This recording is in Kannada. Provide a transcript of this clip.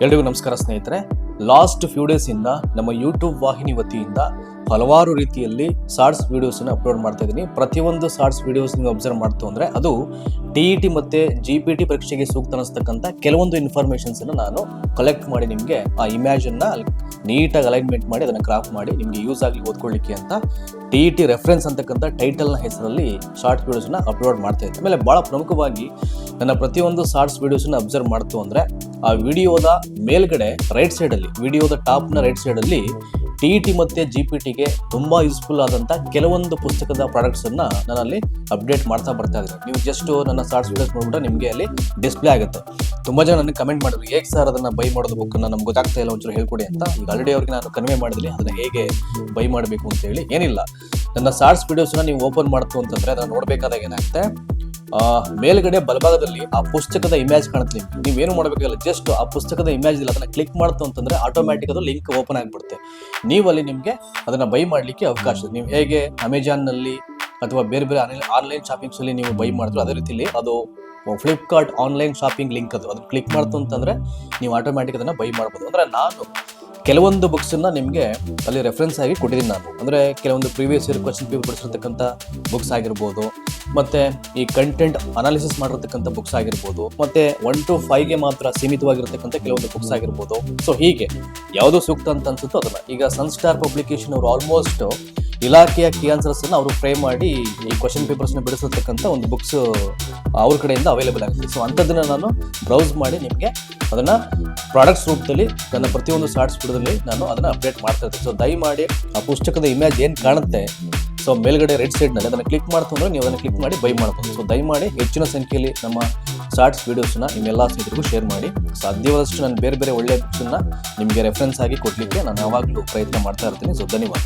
ಎಲ್ರಿಗೂ ನಮಸ್ಕಾರ ಸ್ನೇಹಿತರೆ. ಲಾಸ್ಟ್ ಫ್ಯೂ ಡೇಸ್ ಇಂದ ನಮ್ಮ ಯೂಟ್ಯೂಬ್ ವಾಹಿನಿ ವತಿಯಿಂದ ಹಲವಾರು ರೀತಿಯಲ್ಲಿ ಶಾರ್ಟ್ಸ್ ವಿಡಿಯೋಸ್ನ ಅಪ್ಲೋಡ್ ಮಾಡ್ತಾ ಇದ್ದೀನಿ. ಪ್ರತಿಯೊಂದು ಶಾರ್ಟ್ಸ್ ವಿಡಿಯೋಸ್ ನೀವು ಅಬ್ಸರ್ವ್ ಮಾಡ್ತು ಅಂದರೆ ಅದು TET ಮತ್ತು GPT ಪರೀಕ್ಷೆಗೆ ಸೂಕ್ತ ಅನಿಸ್ತಕ್ಕಂಥ ಕೆಲವೊಂದು ಇನ್ಫಾರ್ಮೇಷನ್ಸನ್ನು ನಾನು ಕಲೆಕ್ಟ್ ಮಾಡಿ ನಿಮಗೆ ಆ ಇಮ್ಯಾಜನ್ನು ನೀಟಾಗಿ ಅಲೈನ್ಮೆಂಟ್ ಮಾಡಿ ಅದನ್ನು ಕ್ರಾಫ್ಟ್ ಮಾಡಿ ನಿಮಗೆ ಯೂಸ್ ಆಗಲಿ ಓದ್ಕೊಳ್ಳಿಕ್ಕೆ ಅಂತ TET ರೆಫರೆನ್ಸ್ ಅಂತಕ್ಕಂಥ ಟೈಟಲ್ನ ಹೆಸರಲ್ಲಿ ಶಾರ್ಟ್ಸ್ ವಿಡಿಯೋಸ್ನ ಅಪ್ಲೋಡ್ ಮಾಡ್ತಾ ಇದ್ದೆ. ಆಮೇಲೆ ಭಾಳ ಪ್ರಮುಖವಾಗಿ ನನ್ನ ಪ್ರತಿಯೊಂದು ಶಾರ್ಟ್ಸ್ ವಿಡಿಯೋಸ್ನ ಅಬ್ಸರ್ವ್ ಮಾಡ್ತು ಅಂದರೆ ಆ ವಿಡಿಯೋದ ಮೇಲ್ಗಡೆ ರೈಟ್ ಸೈಡಲ್ಲಿ ವಿಡಿಯೋದ ಟಾಪ್ನ ರೈಟ್ ಸೈಡಲ್ಲಿ TET ಮತ್ತು GPTಗೆ ತುಂಬ ಯೂಸ್ಫುಲ್ ಆದಂಥ ಕೆಲವೊಂದು ಪುಸ್ತಕದ ಪ್ರಾಡಕ್ಟ್ಸನ್ನು ನಾನಲ್ಲಿ ಅಪ್ಡೇಟ್ ಮಾಡ್ತಾ ಬರ್ತಾ ಇದ್ದೀನಿ. ನೀವು ಜಸ್ಟ್ ನನ್ನ ಶಾರ್ಟ್ಸ್ ವಿಡಿಯೋಸ್ ನೋಡ್ಬಿಟ್ರೆ ನಿಮಗೆ ಅಲ್ಲಿ ಡಿಸ್ಪ್ಲೇ ಆಗುತ್ತೆ. ತುಂಬ ಜನ ನನಗೆ ಕಮೆಂಟ್ ಮಾಡಿದ್ರು, ಹೇಗೆ ಸರ್ ಅದನ್ನು ಬೈ ಮಾಡೋದು ಬುಕ್ಕನ್ನು ನಮ್ಗೆ ಗೊತ್ತಾಗ್ತಾ ಇಲ್ಲ, ಒಂಚೂರು ಹೇಳ್ಕೊಡಿ ಅಂತ. ಈಗ ಆಲ್ರೆಡಿ ಅವ್ರಿಗೆ ನಾನು ಕನ್ವೆ ಮಾಡಿದ್ದೀನಿ ಅದನ್ನು ಹೇಗೆ ಬೈ ಮಾಡಬೇಕು ಅಂತ ಹೇಳಿ. ಏನಿಲ್ಲ, ನನ್ನ ಶಾರ್ಟ್ಸ್ ವಿಡಿಯೋಸ್ನ ನೀವು ಓಪನ್ ಮಾಡ್ತು ಅಂತಂದರೆ ಅದನ್ನು ನೋಡಬೇಕಾದಾಗ ಏನಾಗುತ್ತೆ, ಮೇಲ್ಗಡೆ ಬಲಭಾಗದಲ್ಲಿ ಆ ಪುಸ್ತಕದ ಇಮೇಜ್ ಕಾಣುತ್ತೆ. ನೀವೇನು ಮಾಡಬೇಕಾಗಿಲ್ಲ, ಜಸ್ಟ್ ಆ ಪುಸ್ತಕದ ಇಮೇಜ್ ಇಲ್ಲ ಅದನ್ನು ಕ್ಲಿಕ್ ಮಾಡ್ತು ಅಂತಂದರೆ ಆಟೋಮ್ಯಾಟಿಕ್ ಅದು ಲಿಂಕ್ ಓಪನ್ ಆಗಿಬಿಡುತ್ತೆ. ನೀವು ಅಲ್ಲಿ ನಿಮಗೆ ಅದನ್ನು ಬೈ ಮಾಡಲಿಕ್ಕೆ ಅವಕಾಶ ಇದೆ. ನೀವು ಹೇಗೆ ಅಮೆಜಾನ್ನಲ್ಲಿ ಅಥವಾ ಬೇರೆ ಬೇರೆ ಆನ್ಲೈನ್ ಶಾಪಿಂಗ್ಸಲ್ಲಿ ನೀವು ಬೈ ಮಾಡಿದ್ರು ಅದೇ ರೀತಿಯಲ್ಲಿ ಅದು ಫ್ಲಿಪ್ಕಾರ್ಟ್ ಆನ್ಲೈನ್ ಶಾಪಿಂಗ್ ಲಿಂಕ್ ಅದು ಕ್ಲಿಕ್ ಮಾಡ್ತು ಅಂತಂದರೆ ನೀವು ಆಟೋಮ್ಯಾಟಿಕ್ ಅದನ್ನು ಬೈ ಮಾಡ್ಬೋದು. ಅಂದರೆ ನಾನು ಕೆಲವೊಂದು ಬುಕ್ಸನ್ನು ನಿಮಗೆ ಅಲ್ಲಿ ರೆಫರೆನ್ಸ್ ಆಗಿ ಕೊಟ್ಟಿದ್ದೀನಿ ನಾನು. ಅಂದರೆ ಕೆಲವೊಂದು ಪ್ರೀವಿಯಸ್ ಇಯರ್ ಕ್ವಶನ್ ಪೇಪರ್ ಬಿಡಿಸಿರ್ತಕ್ಕಂಥ ಬುಕ್ಸ್ ಆಗಿರ್ಬೋದು, ಮತ್ತು ಈ ಕಂಟೆಂಟ್ ಅನಾಲಿಸಿಸ್ ಮಾಡಿರ್ತಕ್ಕಂಥ ಬುಕ್ಸ್ ಆಗಿರ್ಬೋದು, ಮತ್ತು 1 to 5ಗೆ ಮಾತ್ರ ಸೀಮಿತವಾಗಿರ್ತಕ್ಕಂಥ ಕೆಲವೊಂದು ಬುಕ್ಸ್ ಆಗಿರ್ಬೋದು. ಸೊ ಹೀಗೆ ಯಾವುದೋ ಸೂಕ್ತ ಅಂತ ಅನ್ಸುತ್ತೋ ಅದನ್ನು ಈಗ ಸನ್ಸ್ಟಾರ್ ಪಬ್ಲಿಕೇಶನ್ ಅವರು ಆಲ್ಮೋಸ್ಟ್ ಇಲಾಖೆಯ ಕೀ ಆನ್ಸರ್ಸನ್ನು ಅವರು ಫ್ರೇಮ್ ಮಾಡಿ ಈ ಕ್ವಶನ್ ಪೇಪರ್ಸ್ನ ಬಿಡಿಸಿರ್ತಕ್ಕಂಥ ಒಂದು ಬುಕ್ಸ್ ಅವ್ರ ಕಡೆಯಿಂದ ಅವೈಲೇಬಲ್ ಆಗುತ್ತೆ. ಸೊ ಅಂಥದ್ದನ್ನು ನಾನು ಬ್ರೌಸ್ ಮಾಡಿ ನಿಮಗೆ ಅದನ್ನು ಪ್ರಾಡಕ್ಟ್ಸ್ ರೂಪದಲ್ಲಿ ನನ್ನ ಪ್ರತಿಯೊಂದು ಶಾರ್ಟ್ಸ್ ವಿಡಿಯೋದಲ್ಲಿ ನಾನು ಅದನ್ನು ಅಪ್ಡೇಟ್ ಮಾಡ್ತಾ ಇರ್ತೀನಿ. ಸೊ ದಯಮಾಡಿ ಆ ಪುಸ್ತಕದ ಇಮೇಜ್ ಏನು ಕಾಣುತ್ತೆ ಸೊ ಮೇಲ್ಗಡೆ ರೈಟ್ ಸೈಡ್ನಲ್ಲಿ ಅದನ್ನು ಕ್ಲಿಕ್ ಮಾಡ್ತು ಅಂದರೆ ನೀವು ಅದನ್ನು ಕ್ಲಿಕ್ ಮಾಡಿ ಬೈ ಮಾಡ್ಬೋದು. ಸೊ ದಯಮಾಡಿ ಹೆಚ್ಚಿನ ಸಂಖ್ಯೆಯಲ್ಲಿ ನಮ್ಮ ಶಾರ್ಟ್ಸ್ ವೀಡಿಯೋಸ್ನ ನಿಮ್ಮೆಲ್ಲ ಸ್ನೇಹಿತರಿಗೂ ಶೇರ್ ಮಾಡಿ. ಸಾಧ್ಯವಾದಷ್ಟು ನಾನು ಬೇರೆ ಬೇರೆ ಒಳ್ಳೆಯ ಬುಕ್ಸನ್ನು ನಿಮಗೆ ರೆಫರೆನ್ಸ್ ಆಗಿ ಕೊಡಲಿಕ್ಕೆ ನಾನು ಯಾವಾಗಲೂ ಪ್ರಯತ್ನ ಮಾಡ್ತಾ ಇರ್ತೀನಿ. ಸೊ ಧನ್ಯವಾದ.